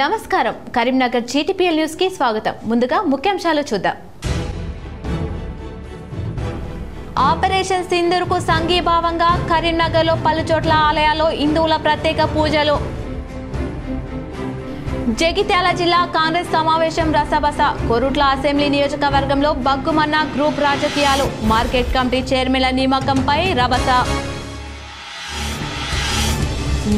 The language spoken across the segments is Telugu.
నమస్కారం కరీంనగర్ జీటీపీఎల్ న్యూస్ కి స్వాగతం. ముందుగా ముఖ్యాంశాలు చూద్దాం. ఆపరేషన్ సింధూర్ కు సంఘీభావంగా కరీంనగర్లో పలు చోట్ల ఆలయాల్లో హిందువుల ప్రత్యేక పూజలు. జగిత్యాల జిల్లా కాంగ్రెస్ సమావేశం రసబస. కొరుట్ల అసెంబ్లీ నియోజకవర్గంలో బగ్గుమన్న గ్రూప్ రాజకీయాలు. మార్కెట్ కమిటీ చైర్మన్ల నియామకంపై రభస.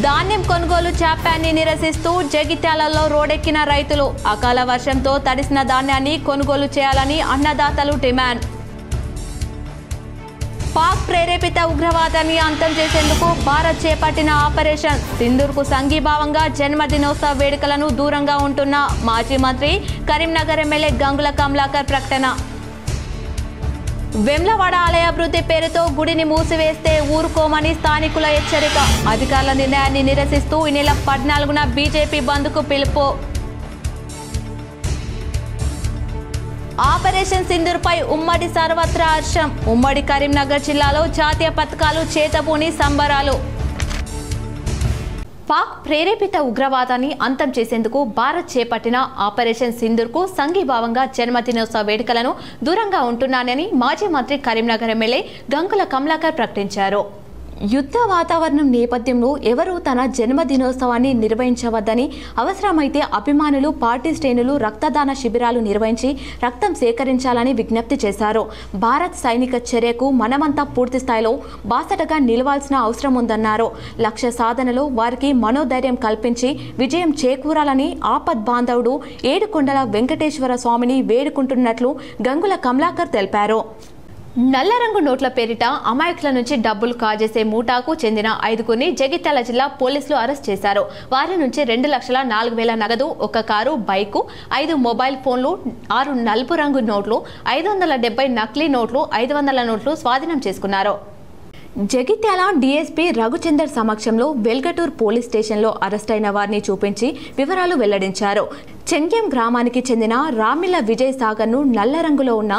ధాన్యం కొనుగోలు జాప్యాన్ని నిరసిస్తూ జగిత్యాలలో రోడ్డెక్కిన రైతులు. అకాల వర్షంతో తడిసిన ధాన్యాన్ని కొనుగోలు చేయాలని అన్నదాతలు డిమాండ్. పాక్ ప్రేరేపిత ఉగ్రవాదాన్ని అంతం చేసేందుకు భారత్ చేపట్టిన ఆపరేషన్ సింధూర్ కు సంఘీభావంగా జన్మదినోత్సవ వేడుకలను దూరంగా ఉంటున్న మాజీ మంత్రి కరీంనగర్ ఎమ్మెల్యే గంగుల కమలాకర్ ప్రకటన. వెమ్లవాడ ఆలయ అభివృద్ధి పేరుతో గుడిని మూసివేస్తే ఊరుకోమని స్థానికుల హెచ్చరిక. అధికారుల నిర్ణయాన్ని నిరసిస్తూ ఈ నెల 14న బీజేపీ బంద్కు పిలుపు. ఆపరేషన్ సింధూర్ పై ఉమ్మడి సర్వత్రా హర్షం. ఉమ్మడి కరీంనగర్ జిల్లాలో జాతీయ పథకాలు చేతబూని సంబరాలు. పాక్ ప్రేరేపిత ఉగ్రవాదాన్ని అంతం చేసేందుకు భారత్ చేపట్టిన ఆపరేషన్ సింధూర్ కు సంఘీభావంగా జన్మదినోత్సవ వేడుకలను దూరంగా ఉంటున్నానని మాజీ మంత్రి కరీంనగర్ ఎమ్మెల్యే గంగుల కమలాకర్ ప్రకటించారు. యుద్ధ వాతావరణం నేపథ్యంలో ఎవరూ తన జన్మదినోత్సవాన్ని నిర్వహించవద్దని, అవసరమైతే అభిమానులు, పార్టీ శ్రేణులు రక్తదాన శిబిరాలు నిర్వహించి రక్తం సేకరించాలని విజ్ఞప్తి చేశారు. భారత్ సైనిక చర్యకు మనమంతా పూర్తి స్థాయిలో బాసటగా నిలవాల్సిన అవసరం ఉందన్నారు. లక్ష్య సాధనలో వారికి మనోధైర్యం కల్పించి విజయం చేకూరాలని ఆపద్ బాంధవుడు ఏడుకొండల వెంకటేశ్వర స్వామిని వేడుకుంటున్నట్లు గంగుల కమలాకర్ తెలిపారు. నల్ల రంగు నోట్ల పేరిట అమాయకుల నుంచి డబ్బులు కాజేసే ముఠాకు చెందిన 5గురిని జగిత్యాల జిల్లా పోలీసులు అరెస్ట్ చేశారు. వారి నుంచి 2,04,000 నగదు, 1 కారు, బైకు, 5 మొబైల్ ఫోన్లు, 6 నలుపు రంగు నోట్లు, 570 నకిలీ నోట్లు, 500 నోట్లు స్వాధీనం చేసుకున్నారు. జగిత్యాల డీఎస్పీ రఘుచందర్ సమక్షంలో వెల్గటూర్ పోలీస్ స్టేషన్లో అరెస్టైన వారిని చూపించి వివరాలు వెల్లడించారు. చెంగ్యం గ్రామానికి చెందిన రామిల విజయ్ సాగర్ను నల్ల రంగులో ఉన్న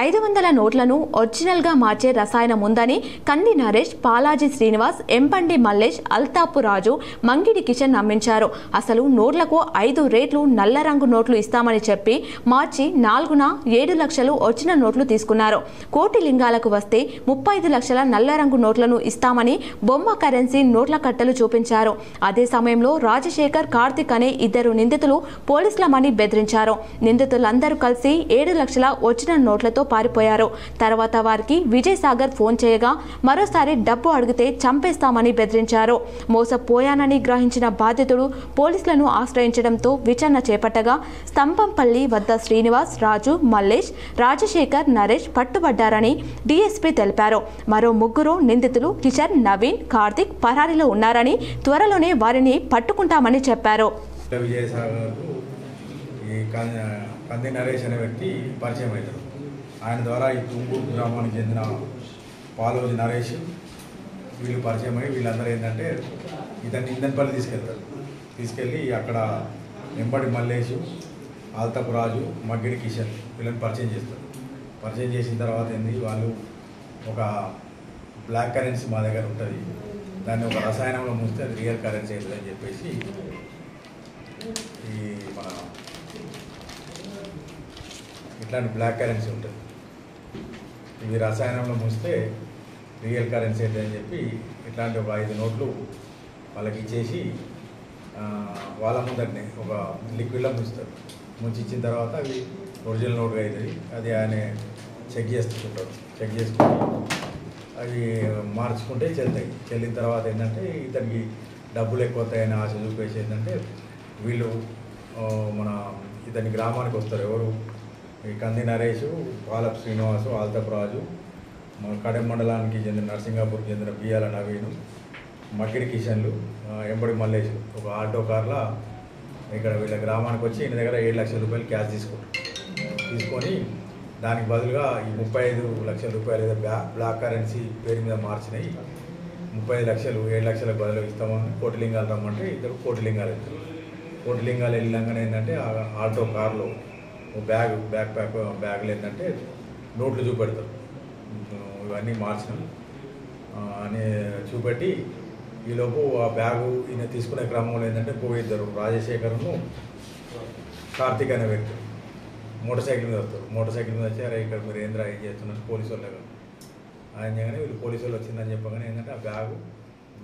500 నోట్లను ఒరిజినల్గా మార్చే రసాయనం ఉందని కంది నరేష్, పాలాజీ శ్రీనివాస్, ఎంపండి మల్లేష్, అల్తాపు రాజు, మంగిడి కిషన్ నమ్మించారు. అసలు నోట్లకు 5 రేట్లు నల్ల రంగు నోట్లు ఇస్తామని చెప్పి మార్చి 4న 7 లక్షలు ఒరిజినల్ నోట్లు తీసుకున్నారు. కోటి లింగాలకు వస్తే 35 లక్షల నల్ల రంగు నోట్లను ఇస్తామని బొమ్మ కరెన్సీ నోట్ల కట్టలు చూపించారు. అదే సమయంలో రాజశేఖర్, కార్తిక్ అనే 2 నిందితులు పోలీసులమని బెదిరించారు. నిందితులందరూ కలిసి 7 లక్షల ఒరిజినల్ నోట్లతో పారిపోయారు. తర్వాత వారికి విజయ్ సాగర్ ఫోన్ చేయగా మరోసారి డబ్బు అడిగితే చంపేస్తామని బెదిరించారు. మోసపోయానని గ్రహించిన బాధితుడు పోలీసులను ఆశ్రయించడంతో విచారణ చేపట్టగా స్తంభంపల్లి వద్ద శ్రీనివాస్, రాజు, మల్లేష్, రాజశేఖర్, నరేష్ పట్టుబడ్డారని డీఎస్పీ తెలిపారు. మరో 3 నిందితులు కిషన్, నవీన్, కార్తిక్ పరారీలో ఉన్నారని, త్వరలోనే వారిని పట్టుకుంటామని చెప్పారు. ఆయన ద్వారా ఈ తుంగూరు గ్రామానికి చెందిన పాలోజి నరేష్ వీళ్ళు పరిచయం అయ్యి వీళ్ళందరూ ఏంటంటే ఇతన్ని ఇందన్పల్లి తీసుకెళ్ళి అక్కడ ఎంబడి మల్లేష్, ఆల్తపు రాజు, మగ్గిడి కిషన్ వీళ్ళని పరిచయం చేస్తారు. పరిచయం చేసిన తర్వాత ఏంది వాళ్ళు ఒక బ్లాక్ కరెన్సీ మా దగ్గర ఉంటుంది, దాన్ని ఒక రసాయనంలో ముంచితే అది రియల్ కరెన్సీ అవుతుందని చెప్పేసి ఈ మన ఇట్లాంటి బ్లాక్ కరెన్సీ ఉంటుంది, ఇవి రసాయనంలో ముంచితే రియల్ కరెన్సీ అయితే అని చెప్పి ఇట్లాంటి ఒక 5 నోట్లు వాళ్ళకి ఇచ్చేసి వాళ్ళ ముందరనే ఒక లిక్విడ్లో ముంచుతారు. ముంచి ఇచ్చిన తర్వాత అవి ఒరిజినల్ నోట్గా అవుతుంది. అది ఆయన చెక్ చేసుకుంటారు. చెక్ చేసుకుని అవి మార్చుకుంటే చెల్తాయి. చెల్లిన తర్వాత ఏంటంటే ఇతనికి డబ్బులు ఎక్కువ వస్తాయని ఆశ చూపేసి ఏంటంటే వీళ్ళు మన ఇతని గ్రామానికి వస్తారు. ఎవరు? ఈ కంది నరేష్, పాలప్ శ్రీనివాసు, ఆల్తపు రాజు, కడెం మండలానికి చెందిన నర్సింగాపూర్కి చెందిన బియ్యాల నవీను, మగ్గిడి కిషన్లు, ఎంబడి మల్లేష్ ఒక ఆటో కార్లో ఇక్కడ వీళ్ళ గ్రామానికి వచ్చి ఈయన దగ్గర 7 లక్షల రూపాయలు క్యాష్ తీసుకొని దానికి బదులుగా ఈ 35 లక్షల రూపాయలు ఏదో బ్లాక్ కరెన్సీ పేరు మీద మార్చినాయి. 35 లక్షలు 7 లక్షలకు బదులు ఇస్తామని కోటిలింగాలు రమ్మంటే 2 కోటిలింగాలు వెళ్తారు. కోటిలింగాలు వెళ్ళినాకనే ఏంటంటే ఆటో కార్లో బ్యాగ్లో ఏంటంటే నోట్లు చూపెడతారు. ఇవన్నీ మార్చినాం అని చూపెట్టి ఈలోపు ఆ బ్యాగు ఈయన తీసుకునే క్రమంలో ఏంటంటే ఇద్దరు రాజశేఖర్ను కార్తీక్ అనే వ్యక్తి మోటార్ సైకిల్ మీద వస్తారు. మోటార్ సైకిల్ మీద వచ్చి అరే ఇక్కడ మీరు ఏం చేస్తున్నారు పోలీసు వాళ్ళు ఆయన చేయగానే వీళ్ళు పోలీసు వాళ్ళు వచ్చిందని చెప్పగానే ఏంటంటే ఆ బ్యాగు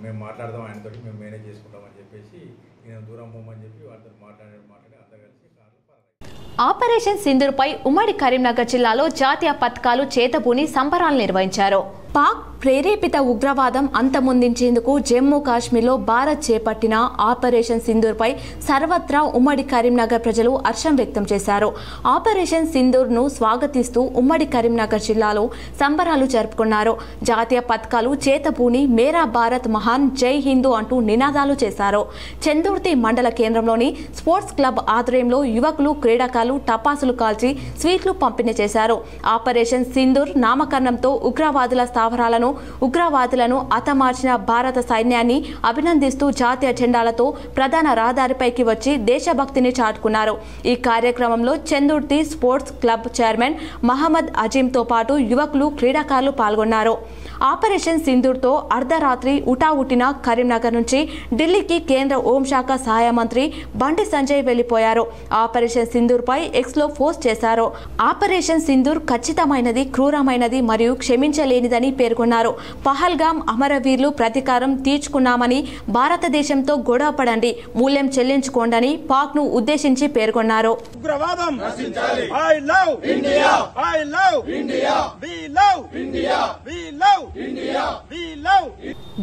మేము మాట్లాడదాం ఆయనతో మేము మేనేజ్ చేసుకుంటామని చెప్పేసి ఈయన దూరం పోమని చెప్పి వాళ్ళతో మాట్లాడి అంతా కలిసి కార్లు ఆపరేషన్ సింధూర్పై ఉమ్మడి కరీంనగర్ జిల్లాలో జాతీయ పథకాలు చేతబూని సంబరాలు నిర్వహించారు. పాక్ ప్రేరేపిత ఉగ్రవాదం అంతమొందించేందుకు జమ్మూ కాశ్మీర్లో భారత్ చేపట్టిన ఆపరేషన్ సింధూర్పై సర్వత్రా ఉమ్మడి కరీంనగర్ ప్రజలు హర్షం వ్యక్తం చేశారు. ఆపరేషన్ సింధూర్ను స్వాగతిస్తూ ఉమ్మడి కరీంనగర్ జిల్లాలో సంబరాలు జరుపుకున్నారు. జాతీయ పథకాలు చేతబూని మేరా భారత్ మహాన్ జై హిందూ అంటూ నినాదాలు చేశారు. చందుర్తి మండల కేంద్రంలోని స్పోర్ట్స్ క్లబ్ ఆధ్వర్యంలో యువకులు క్రీడాకారులు టపాసులు కాల్చి స్వీట్లు పంపిణీ చేశారు. ఆపరేషన్ సింధూర్ నామకరణంతో ఉగ్రవాదులను హతమార్చిన భారత సైన్యాన్ని అభినందిస్తూ జాతీయ జెండాలతో ప్రధాన రహదారిపైకి వచ్చి దేశభక్తిని చాటుకున్నారు. ఈ కార్యక్రమంలో Chandurthi sports club chairman Mohammed అజీంతో పాటు యువకులు క్రీడాకారులు పాల్గొన్నారు. ఆపరేషన్ సింధూర్తో అర్ధరాత్రి ఉటావుటిన కరీంనగర్ నుంచి ఢిల్లీకి కేంద్ర హోంశాఖ సహాయ మంత్రి బండి సంజయ్ వెళ్లిపోయారు. ఆపరేషన్ సింధూర్పై ఎక్స్లో పోస్ట్ చేశారు. ఆపరేషన్ సింధూర్ ఖచ్చితమైనది, క్రూరమైనది మరియు క్షమించలేనిదని పేర్కొన్నారు. పహల్గామ్ అమరవీరులు ప్రతీకారం తీర్చుకున్నామని, భారతదేశంతో గొడవపడండి, మూల్యం చెల్లించుకోండని పాక్ను ఉద్దేశించి పేర్కొన్నారు.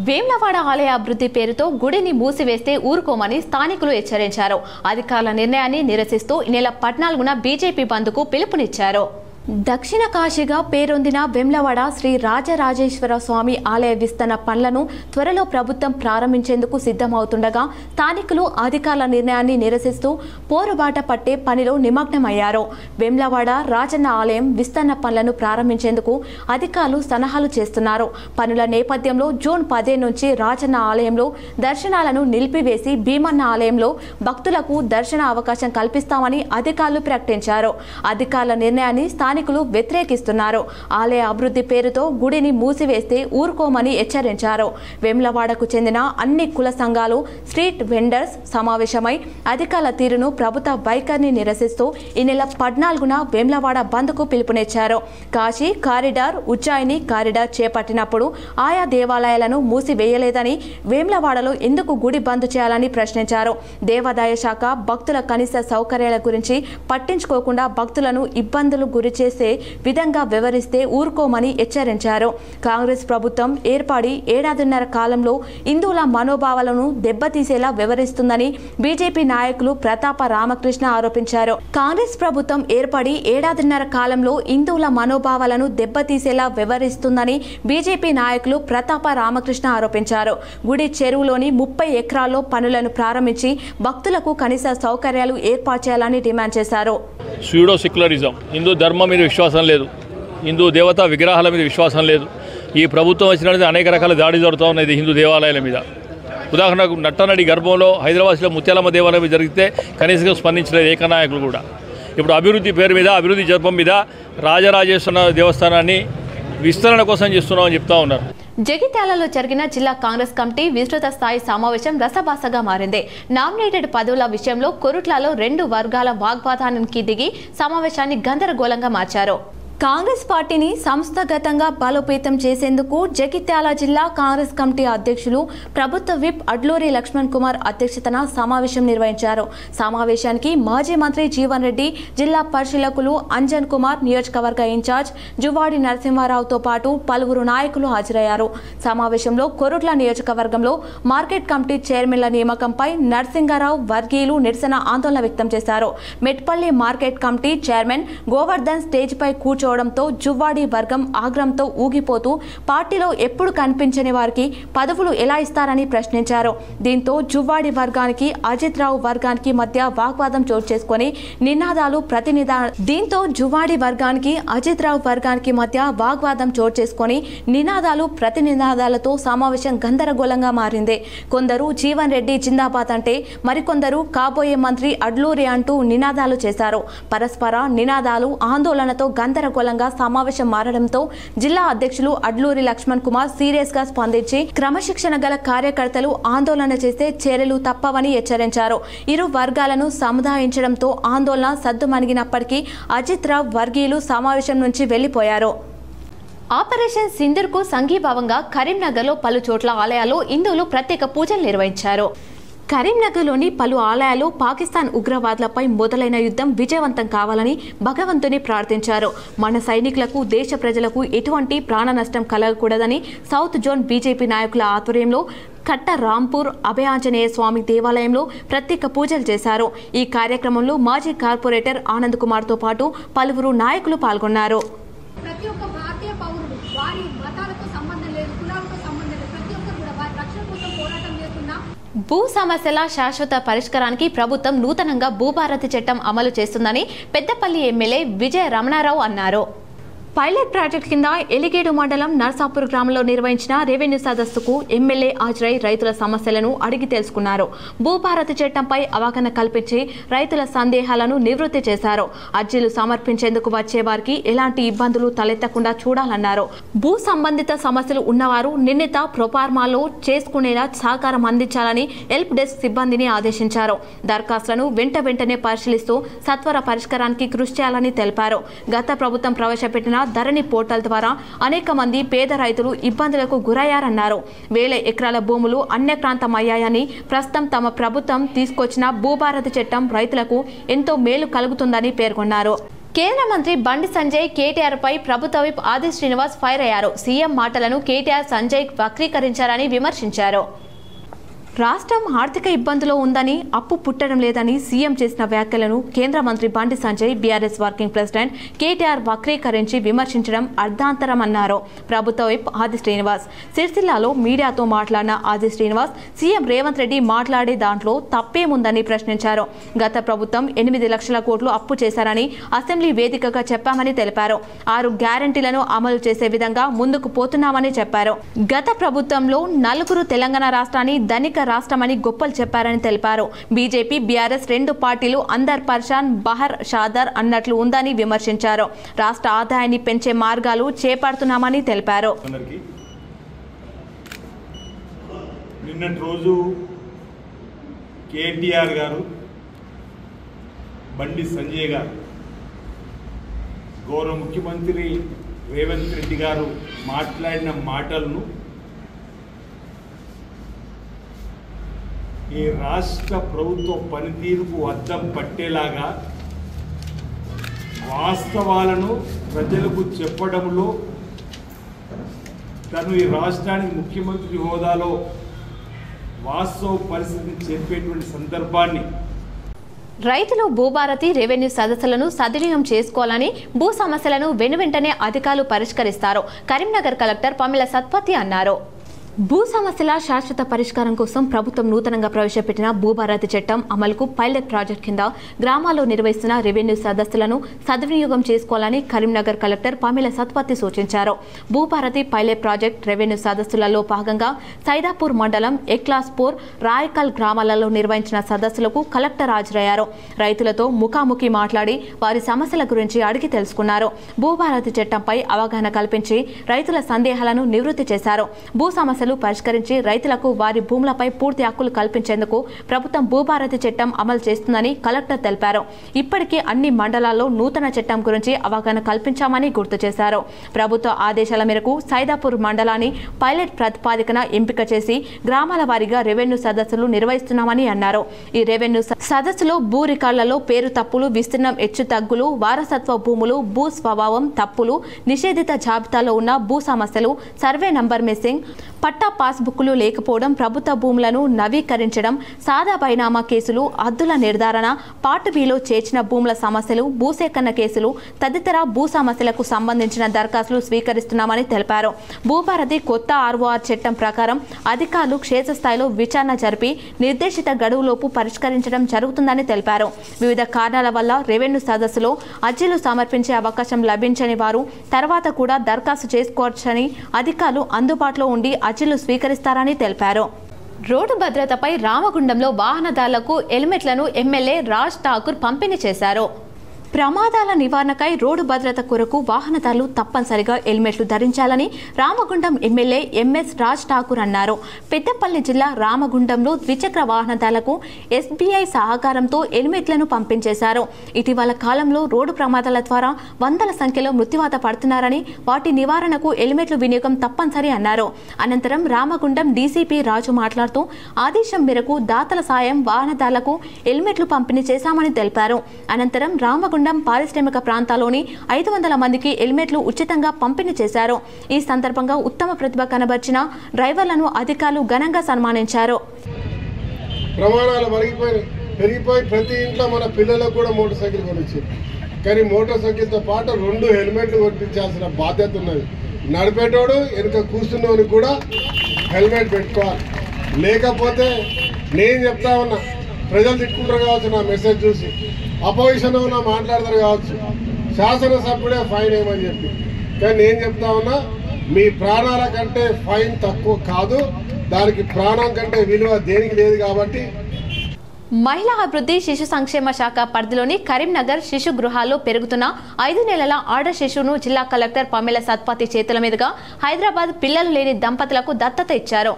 వేములవాడ ఆలయ అభివృద్ధి పేరుతో గుడిని మూసివేస్తే ఊరుకోమని స్థానికులు హెచ్చరించారు. అధికారుల నిర్ణయాన్ని నిరసిస్తూ ఈ నెల 14న బీజేపీ బంద్కు పిలుపునిచ్చారు. దక్షిణ కాశీగా పేరొందిన వేములవాడ శ్రీ రాజరాజేశ్వర స్వామి ఆలయ విస్తరణ పనులను త్వరలో ప్రభుత్వం ప్రారంభించేందుకు సిద్ధమవుతుండగా స్థానికులు అధికారుల నిర్ణయాన్ని నిరసిస్తూ పోరుబాట పట్టే పనిలో నిమగ్నమయ్యారు. వేములవాడ రాజన్న ఆలయం విస్తరణ పనులను ప్రారంభించేందుకు అధికారులు సన్నాహాలు చేస్తున్నారు. పనుల నేపథ్యంలో జూన్ 15 నుంచి రాజన్న ఆలయంలో దర్శనాలను నిలిపివేసి భీమన్న ఆలయంలో భక్తులకు దర్శన అవకాశం కల్పిస్తామని అధికారులు ప్రకటించారు. అధికారుల నిర్ణయాన్ని స్థానికులు వ్యతిరేకిస్తున్నారు. ఆలయ అభివృద్ధి పేరుతో గుడిని మూసివేస్తే ఊరుకోమని హెచ్చరించారు. వేములవాడకు చెందిన అన్ని కుల సంఘాలు, స్ట్రీట్ వెండర్స్ సమావేశమై అధికారుల తీరును, ప్రభుత్వ వైఖరిని నిరసిస్తూ ఈ నెల 14న వేములవాడ బంద్కు పిలుపునిచ్చారు. కాశీ కారిడార్, ఉజ్జయిని కారిడార్ చేపట్టినప్పుడు ఆయా దేవాలయాలను మూసివేయలేదని, వేములవాడలో ఎందుకు గుడి బంద్ చేయాలని ప్రశ్నించారు. దేవాదాయ శాఖ భక్తుల కనీస సౌకర్యాల గురించి పట్టించుకోకుండా భక్తులను ఇబ్బందులు గురి చేసే విధంగా వ్యవహరిస్తే ఊరుకోమని హెచ్చరించారు. కాంగ్రెస్ ప్రభుత్వం ఏర్పడి ఏడాదిన్నర కాలంలో హిందువుల మనోభావాలను దెబ్బతీసేలా వ్యవహరిస్తుందని బీజేపీ నాయకులు ప్రతాప రామకృష్ణ ఆరోపించారు. కాంగ్రెస్ ప్రభుత్వం ఏర్పడి ఏడాదిన్నర కాలంలో హిందువుల మనోభావాలను దెబ్బతీసేలా వ్యవహరిస్తుందని బీజేపీ నాయకులు ప్రతాప రామకృష్ణ ఆరోపించారు. గుడి చెరువులోని 30 ఎకరాల్లో పనులను ప్రారంభించి భక్తులకు కనీస సౌకర్యాలు ఏర్పాటు చేయాలని డిమాండ్ చేశారు. స్యూడో సెక్యులరిజం, హిందూ ధర్మం మీద విశ్వాసం లేదు, హిందూ దేవతా విగ్రహాల మీద విశ్వాసం లేదు. ఈ ప్రభుత్వం వచ్చినది అనేక రకాల దాడి జరుగుతూ ఉన్నది హిందూ దేవాలయాల మీద. ఉదాహరణకు నట్టనడి గర్భంలో హైదరాబాద్లో ముత్యాలమ్మ దేవాలయం మీద జరిగితే కనీసం స్పందించలేదు ఏకనాయకులు కూడా. ఇప్పుడు అభివృద్ధి పేరు మీద, అభివృద్ధి జరపం మీద రాజరాజేశ్వర దేవస్థానాన్ని విస్తరణ కోసం చేస్తున్నామని చెప్తా ఉన్నారు. జగిత్యాలలో జరిగిన జిల్లా కాంగ్రెస్ కమిటీ విస్తృత స్థాయి సమావేశం రసభాసగా మారింది. నామినేటెడ్ పదవుల విషయంలో కొరుట్లలో 2 వర్గాల వాగ్వాదానికి దిగి సమావేశాన్ని గందరగోళంగా మార్చారు. కాంగ్రెస్ పార్టీని సంస్థాగతంగా బలోపేతం చేసేందుకు జగిత్యాల జిల్లా కాంగ్రెస్ కమిటీ అధ్యక్షులు ప్రభుత్వ విప్ అడ్లూరి లక్ష్మణ్ కుమార్ అధ్యక్షతన సమావేశం నిర్వహించారు. సమావేశానికి మాజీ మంత్రి జీవన్ రెడ్డి, జిల్లా పరిశీలకులు అంజన్ కుమార్, నియోజకవర్గ ఇన్ఛార్జ్ జువాడి నరసింహారావుతో పాటు పలువురు నాయకులు హాజరయ్యారు. సమావేశంలో కొరుట్ల నియోజకవర్గంలో మార్కెట్ కమిటీ చైర్మన్ల నియామకంపై నరసింహారావు వర్గీయులు నిరసన ఆందోళన వ్యక్తం చేశారు. Metpally market committee chairman Govardhan స్టేజ్పై కూర్చోవడంతో జువ్వాడి వర్గం ఆగ్రహంతో ఊగిపోతూ పార్టీలో ఎప్పుడు కనిపించని వారికి పదవులు ఎలా ఇస్తారని ప్రశ్నించారు. దీంతో జువ్వాడి వర్గానికి అజిత్ రావు వర్గానికి మధ్య వాగ్వాదం చోటు చేసుకుని నినాదాలు ప్రతినినాదాలతో సమావేశం గందరగోళంగా మారింది. కొందరు జీవన్ రెడ్డి జిందాబాద్ అంటే మరికొందరు కాబోయే మంత్రి అడ్లూరి అంటూ నినాదాలు చేశారు. పరస్పర నినాదాలు ఆందోళనతో గందరగోళం సానుకూలంగా సమావేశం మారడంతో జిల్లా అధ్యక్షులు అడ్లూరి లక్ష్మణ్ కుమార్ సీరియస్ గా స్పందించి క్రమశిక్షణ గల కార్యకర్తలు ఆందోళన చేస్తే చర్యలు తప్పవని హెచ్చరించారు. ఇరు వర్గాలను సముదాయించడంతో ఆందోళన సద్దుమణిగినప్పటికీ అజిత్ రావు వర్గీయులు సమావేశం నుంచి వెళ్లిపోయారు. ఆపరేషన్ సింధూర్కు సంఘీభావంగా కరీంనగర్లో పలు చోట్ల ఆలయాల్లో హిందువులు ప్రత్యేక పూజలు నిర్వహించారు. కరీంనగర్లోని పలు ఆలయాలు పాకిస్తాన్ ఉగ్రవాదులపై మొదలైన యుద్ధం విజయవంతం కావాలని భగవంతుని ప్రార్థించారు. మన సైనికులకు, దేశ ప్రజలకు ఎటువంటి ప్రాణ నష్టం కలగకూడదని సౌత్ జోన్ బీజేపీ నాయకుల ఆధ్వర్యంలో కట్ట రాంపూర్ అభయాంజనేయ స్వామి దేవాలయంలో ప్రత్యేక పూజలు చేశారు. ఈ కార్యక్రమంలో మాజీ కార్పొరేటర్ ఆనంద్ కుమార్తో పాటు పలువురు నాయకులు పాల్గొన్నారు. ప్రతి ఒక్క భారతీయ పౌరుడు వారి మతాలతో సంబంధం లేదు, కులాలతో సంబంధం లేదు, ప్రతి ఒక్కరు కూడా వారి రక్షణ కోసం పోరాటం చేస్తున్నా. భూ సమస్యల శాశ్వత పరిష్కారానికి ప్రభుత్వం నూతనంగా భూభారతి చట్టం అమలు చేస్తుందని పెద్దపల్లి ఎమ్మెల్యే విజయ రమణారావు అన్నారు. పైలట్ ప్రాజెక్టు కింద ఎలిగేడు మండలం నర్సాపూర్ గ్రామంలో నిర్వహించిన రెవెన్యూ సదస్సుకు ఎమ్మెల్యే హాజరై రైతుల సమస్యలను అడిగి తెలుసుకున్నారు. భూభారతి చట్టంపై అవగాహన కల్పించి రైతుల సందేహాలను నివృత్తి చేశారు. అర్జీలు సమర్పించేందుకు వచ్చే వారికి ఎలాంటి ఇబ్బందులు తలెత్తకుండా చూడాలన్నారు. భూ సంబంధిత సమస్యలు ఉన్నవారు నిర్ణీత ప్రొఫార్మాలో చేసుకునేలా సహకారం అందించాలని హెల్ప్ డెస్క్ సిబ్బందిని ఆదేశించారు. దరఖాస్తులను వెంటనే పరిశీలిస్తూ సత్వర పరిష్కారానికి కృషి చేయాలని తెలిపారు. గత ప్రభుత్వం ప్రవేశపెట్టిన ధరణి పోర్టల్ ద్వారా అనేక మంది పేద రైతులు ఇబ్బందులకు గురయ్యారన్నారు. వేల ఎకరాల భూములు అన్యక్రాంతమయ్యాయని, ప్రస్తుతం తమ ప్రభుత్వం తీసుకొచ్చిన భూభారతి చట్టం రైతులకు ఎంతో మేలు కలుగుతుందని పేర్కొన్నారు. కేంద్ర మంత్రి బండి సంజయ్ కేటీఆర్ పై ప్రభుత్వ విప్ ఆది శ్రీనివాస్ ఫైర్ అయ్యారు. సీఎం మాటలను కేటీఆర్ సంజయ్ వక్రీకరించారని విమర్శించారు. రాష్ట్రం ఆర్థిక ఇబ్బందులో ఉందని, అప్పు పుట్టడం లేదని సీఎం చేసిన వ్యాఖ్యలను కేంద్ర మంత్రి Bandi Sanjay BRS working president KTR వక్రీకరించి విమర్శించడం అర్ధాంతరమన్నారు. ప్రభుత్వ విప్ ఆది శ్రీనివాస్ సిరిసిల్లాలో మీడియాతో మాట్లాడిన ఆది శ్రీనివాస్ సీఎం రేవంత్ రెడ్డి మాట్లాడే దాంట్లో తప్పేముందని ప్రశ్నించారు. గత ప్రభుత్వం 8 లక్షల కోట్లు అప్పు చేశారని అసెంబ్లీ వేదికగా చెప్పామని తెలిపారు. 6 గ్యారంటీలను అమలు చేసే విధంగా ముందుకు పోతున్నామని చెప్పారు. గత ప్రభుత్వంలో 4 తెలంగాణ రాష్ట్రాన్ని ధనిక రాష్ట్రమని గొప్పలు చెప్పారని తెలిపారు. బీజేపీ, బీఆర్ఎస్ 2 పార్టీలు అందర్ పర్షాన్ బహర్ షాదర్ అన్నట్లు ఉందని విమర్శించారు. రాష్ట్ర ఆదాయాన్ని పెంచే మార్గాలు చేపడుతున్నామని తెలిపారు. నిన్నటి రోజు కేటీఆర్ గారు, బండి సంజయ్ గారు, గౌరవ ముఖ్యమంత్రి రేవంత్ రెడ్డి గారు మాట్లాడిన మాటలను ఈ రాష్ట్ర ప్రభుత్వ పనితీరుకు అద్దం పట్టేలాగా వాస్తవాలను ప్రజలకు చెప్పడంలో తను ఈ రాష్ట్రానికి ముఖ్యమంత్రి హోదాలో వాస్తవ పరిస్థితిని చెప్పేటువంటి సందర్భాన్ని రైతులు భూభారతి రెవెన్యూ సదస్సులను సద్వినియోగం చేసుకోవాలని, భూ సమస్యలను వెనువెంటనే అధికారులు పరిష్కరిస్తారు. కరీంనగర్ కలెక్టర్ పమిల సత్పతి అన్నారు. భూ సమస్యల శాశ్వత పరిష్కారం కోసం ప్రభుత్వం నూతనంగా ప్రవేశపెట్టిన భూభారతి చట్టం అమలుకు పైలట్ ప్రాజెక్ట్ కింద గ్రామాల్లో నిర్వహిస్తున్న రెవెన్యూ సదస్సులను సద్వినియోగం చేసుకోవాలని కరీంనగర్ కలెక్టర్ పమిల సత్పతి సూచించారు. భూభారతి పైలట్ ప్రాజెక్ట్ రెవెన్యూ సదస్సులలో భాగంగా సైదాపూర్ మండలం ఎక్లాస్పూర్, రాయకల్ గ్రామాలలో నిర్వహించిన సదస్సులకు కలెక్టర్ హాజరయ్యారు. రైతులతో ముఖాముఖి మాట్లాడి వారి సమస్యల గురించి అడిగి తెలుసుకున్నారు. భూభారతి చట్టంపై అవగాహన కల్పించి రైతుల సందేహాలను నివృత్తి చేశారు. భూ సమస్యలు పరిష్కరించి రైతులకు వారి భూములపై పూర్తి హక్కులు కల్పించేందుకు ప్రభుత్వం భూభారతి చట్టం అమలు చేస్తుందని కలెక్టర్ తెలిపారు. ఇప్పటికే అన్ని మండలాల్లో నూతన చట్టం గురించి అవగాహన కల్పించామని గుర్తు చేశారు. ప్రభుత్వ ఆదేశాల మేరకు సైదాపూర్ మండలాన్ని పైలట్ ప్రతిపాదికన ఎంపిక చేసి గ్రామాల వారీగా రెవెన్యూ సదస్సులు నిర్వహిస్తున్నామని అన్నారు. ఈ రెవెన్యూ సదస్సులో భూ రికార్డులలో పేరు తప్పులు, విస్తీర్ణం హెచ్చు తగ్గులు, వారసత్వ భూములు, భూ స్వభావం తప్పులు, నిషేధిత జాబితాలో ఉన్న భూ సమస్యలు, సర్వే నంబర్ మిస్సింగ్, పట్టా పాస్బుక్లు లేకపోవడం, ప్రభుత్వ భూములను నవీకరించడం, సాదా బైనామా కేసులు, హద్దుల నిర్ధారణ, పార్ట్ బిలో చేర్చిన భూముల సమస్యలు, భూసేకరణ కేసులు తదితర భూ సమస్యలకు సంబంధించిన దరఖాస్తులు స్వీకరిస్తున్నామని తెలిపారు. భూభారతి కొత్త ఆర్ఓఆర్ చట్టం ప్రకారం అధికారులు క్షేత్రస్థాయిలో విచారణ జరిపి నిర్దేశిత గడువులోపు పరిష్కరించడం జరుగుతుందని తెలిపారు. వివిధ కారణాల వల్ల రెవెన్యూ సదస్సులో అర్జీలు సమర్పించే అవకాశం లభించని వారు తర్వాత కూడా దరఖాస్తు చేసుకోవచ్చని, అధికారులు అందుబాటులో ఉండి అర్జీలు స్వీకరిస్తారని తెలిపారు. రోడ్డు భద్రతపై రామగుండంలో వాహనదారులకు హెల్మెట్లను ఎమ్మెల్యే రాజ్ ఠాకూర్ పంపిణీ చేశారు. ప్రమాదాల నివారణకై రోడ్డు భద్రత కొరకు వాహనదారులు తప్పనిసరిగా హెల్మెట్లు ధరించాలని రామగుండం ఎమ్మెల్యే ఎంఎస్ రాజ్ ఠాకూర్ అన్నారు. పెద్దపల్లి జిల్లా రామగుండంలో ద్విచక్ర వాహనదారులకు ఎస్బీఐ సహకారంతో హెల్మెట్లను పంపించేశారు. ఇటీవల కాలంలో రోడ్డు ప్రమాదాల ద్వారా వందల సంఖ్యలో మృత్యువాత పడుతున్నారని, వాటి నివారణకు హెల్మెట్లు వినియోగం తప్పనిసరి అన్నారు. అనంతరం రామగుండం డీసీపీ రాజు మాట్లాడుతూ ఆదేశం మేరకు దాతల సాయం వాహనదారులకు హెల్మెట్లు పంపిణీ చేశామని తెలిపారు. అనంతరం రామగుండం పారిశ్రామిక ప్రాంతాల్లోని 500 మందికి హెల్మెట్లు ఉచితంగా పంపిణీ చేశారు. ఈ సందర్భంగా ఉత్తమ ప్రతిభ కనబర్చిన డ్రైవర్లను అధికారులు ఘనంగా సన్మానించారు. ప్రమాణాలు పెరిగిపోయి ప్రతి ఇంట్లో మన పిల్లలకు కూడా మోటార్ సైకిల్ కొనిచ్చారు. కానీ మోటార్ సైకిల్తో పాటు 2 హెల్మెట్లు కొనిపించాల్సిన బాధ్యత ఉన్నది. నడిపేటోడు వెనుక కూర్చున్నోని కూడా హెల్మెట్ పెట్టుకోవాలి. లేకపోతే నేను చెప్తా ఉన్నా, ప్రజలు తిట్టుకుంటారు కావచ్చు నా మెసేజ్ చూసి, అపోజిషన్లో ఉన్న మాట్లాడతారు కావచ్చు, శాసనసభ్యుడే ఫైన్ ఏమని చెప్పి. కానీ నేను చెప్తా ఉన్నా, మీ ప్రాణాల కంటే ఫైన్ తక్కువ కాదు, దానికి ప్రాణం కంటే విలువ దేనికి లేదు. కాబట్టి మహిళా అభివృద్ధి శిశు సంక్షేమ శాఖ పరిధిలోని కరీంనగర్ శిశు గృహాల్లో పెరుగుతున్న 5 నెలల ఆడ శిశువును జిల్లా కలెక్టర్ పమేల సత్పతి చేతుల మీదుగా హైదరాబాద్ పిల్లలు లేని దంపతులకు దత్తత ఇచ్చారు.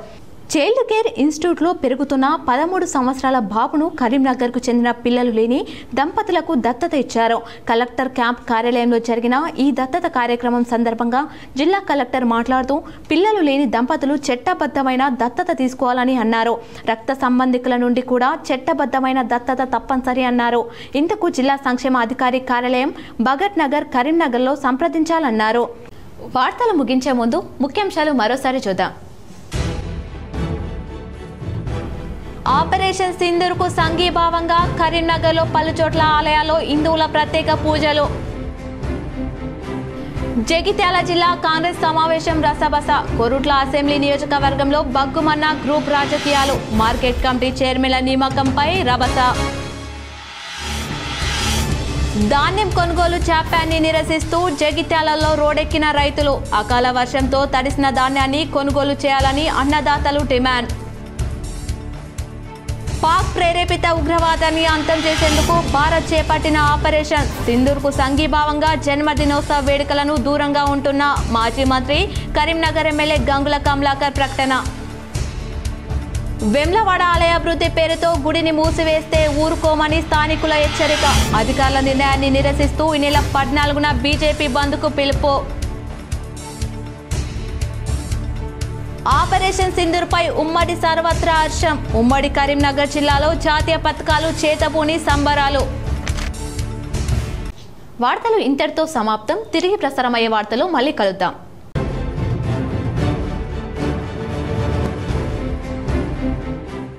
చైల్డ్ కేర్ ఇన్స్టిట్యూట్లో పెరుగుతున్న 13 సంవత్సరాల బాబును కరీంనగర్కు చెందిన పిల్లలు లేని దంపతులకు దత్తత ఇచ్చారు. కలెక్టర్ క్యాంప్ కార్యాలయంలో జరిగిన ఈ దత్తత కార్యక్రమం సందర్భంగా జిల్లా కలెక్టర్ మాట్లాడుతూ పిల్లలు లేని దంపతులు చట్టబద్ధమైన దత్తత తీసుకోవాలని అన్నారు. రక్త సంబంధికుల నుండి కూడా చట్టబద్ధమైన దత్తత తప్పనిసరి అన్నారు. ఇందుకు జిల్లా సంక్షేమ అధికారి కార్యాలయం భగత్ నగర్ కరీంనగర్లో సంప్రదించాలన్నారు. వార్తలు ముగించే ముందు ముఖ్యాంశాలు మరోసారి చూద్దాం. ఆపరేషన్ సింధూర్కు సంఘీభావంగా కరీంనగర్లో పలుచోట్ల ఆలయాల్లో హిందువుల ప్రత్యేక పూజలు. జగిత్యాల జిల్లా కాంగ్రెస్ సమావేశం రసబస. కొరుట్ల అసెంబ్లీ నియోజకవర్గంలో బగ్గుమన్న గ్రూప్ రాజకీయాలు. మార్కెట్ కమిటీ చైర్మన్ల నియామకంపై రభస. ధాన్యం కొనుగోలు జాప్యాన్ని నిరసిస్తూ జగిత్యాలలో రోడెక్కిన రైతులు. అకాల వర్షంతో తడిసిన ధాన్యాన్ని కొనుగోలు చేయాలని అన్నదాతలు డిమాండ్. పాక్ ప్రేరేపిత ఉగ్రవాదాన్ని అంతం చేసేందుకు భారత్ చేపట్టిన ఆపరేషన్ సింధూర్కు సంఘీభావంగా జన్మదినోత్సవ వేడుకలను దూరంగా ఉంటున్న మాజీ మంత్రి కరీంనగర్ ఎమ్మెల్యే గంగుల కమలాకర్ ప్రకటన. వెమ్లవాడ ఆలయ అభివృద్ధి పేరుతో గుడిని మూసివేస్తే ఊరుకోమని స్థానికుల హెచ్చరిక. అధికారుల నిర్ణయాన్ని నిరసిస్తూ ఈ నెల 14న బీజేపీ బంద్కు పిలుపు. ఆపరేషన్ సింధూర్పై ఉమ్మడి సర్వత్రా హర్షం. ఉమ్మడి కరీంనగర్ జిల్లాలో జాతీయ పథకాలు చేతబూని సంబరాలు. వార్తలు ఇంతటితో సమాప్తం. తిరిగి ప్రసారమయ్యే వార్తలు మళ్ళీ కలుద్దాం.